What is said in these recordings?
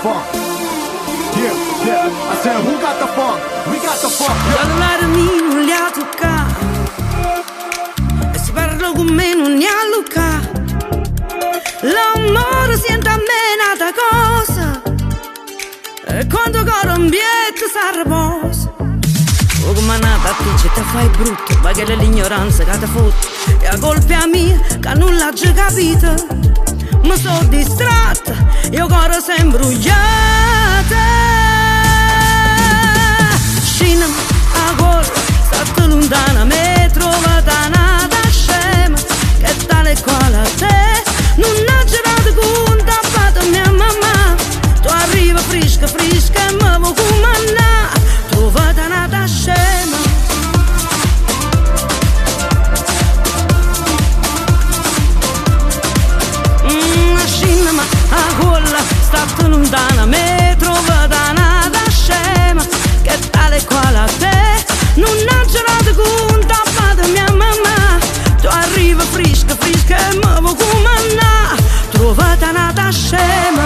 funk? Yeah, yeah. I said, who got the funk? We got the funk. Il cellulare mio non li ha toccati, e se parlo con me non li ha luccato. L'amore sente a me nata cosa, e quando coro un bietto si riposa. O come nata a te ci te fai brutto, ma che è l'ignoranza che ti fotte, e a colpa mia che nulla c'è capito. Mi sono distratta, io coro sempre ugliata. Scina a cuore, state lontana, mi trovata nata scema, che tale e quale a te. Non ha girato conta, fatta mia mamma. Tu arriva fresca, fresca e mi vuoi comandare. Trovata nata scema. Scina ma a quella stata lontana, mi trovata nata scema, che tale e quale a te. Non ha girato conta, fatta mia mamma. Tu arriva fresca, fresca e mi vuoi comandare. Trovata nata scema.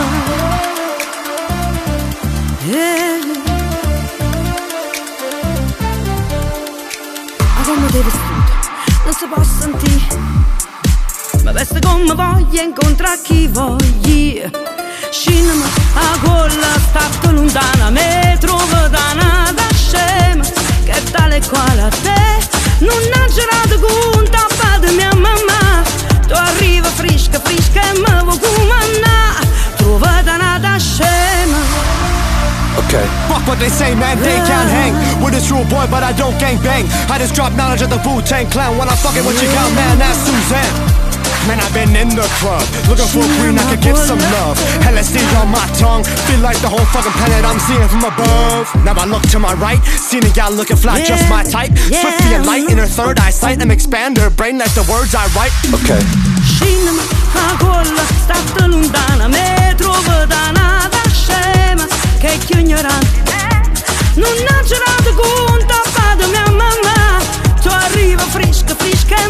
Yeah. Ma come ti vestito non si può sentire, ma veste come voglio, incontra chi voglio. Scina a quella stata lontana, mi trovo da nata scema, che tale e quale a te. Non ha girato conta, fate mia mamma. Tu arriva fresca, fresca e mi vuoi comandare. Trovata nata scema. Okay. Fuck what they say, man, they can't hang with a true boy, but I don't gang bang. I just drop knowledge of the Wu-Tang Clan. When I'm fucking with your gal, man, that's Suzanne. Man, I've been in the club, looking for a queen I could give some love. LSD on my tongue, feel like the whole fucking planet I'm seeing from above. Now I look to my right, seeing a gal looking fly, just my type. Swiftly and light in her third eyesight, and expand her brain like the words I write. Okay. Scina a quella stata lontana, mi trovo da nata scema, che è ignorante. Non ha girato conta, fate mia mamma. Tu arriva fresca, fresca e